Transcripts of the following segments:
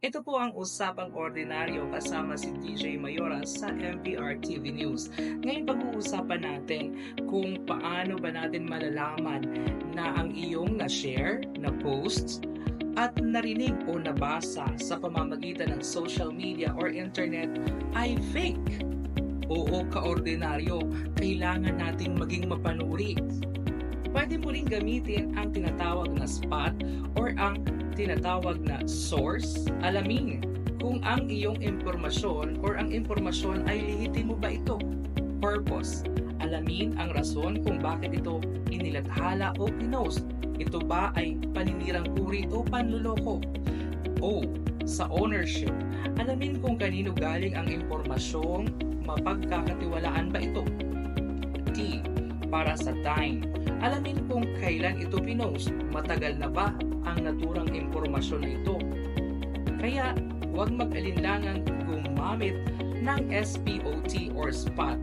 Ito po ang Usapang Ordinaryo kasama si DJ Mayora sa MPR TV News. Ngayon pag-uusapan natin kung paano ba natin malalaman na ang iyong na-share, na-post, at narinig o nabasa sa pamamagitan ng social media or internet ay fake. Oo, kaordinaryo, kailangan nating maging mapanuri. Pwede mo ring gamitin ang tinatawag na spot or ang tinatawag na source. Alamin kung ang iyong impormasyon or ang impormasyon ay lihitimo ba ito. Purpose. Alamin ang rason kung bakit ito inilathala o pinost. Ito ba ay paninirang uri o panluloko? O. Sa ownership. Alamin kung kanino galing ang impormasyong mapagkakatiwalaan ba ito. T. Para sa time. Alamin kung kailan ito pinost, matagal na ba ang naturang impormasyon na ito. Kaya huwag mag-alinlangan gumamit ng SPOT or spot.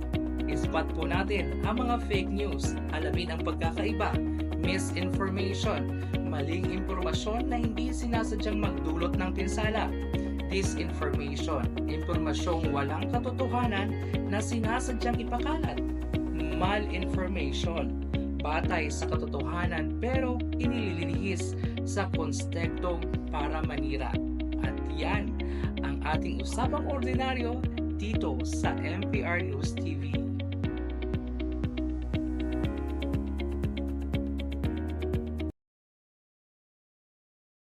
Spot po natin ang mga fake news. Alamin ang pagkakaiba, misinformation, maling impormasyon na hindi sinasadyang magdulot ng pinsala. Disinformation, impormasyong walang katotohanan na sinasadyang ipakalat. Malinformation, batay sa katotohanan pero inililihis sa kontekstong para manira. At yan ang ating Usapang Ordinaryo dito sa MPR News TV.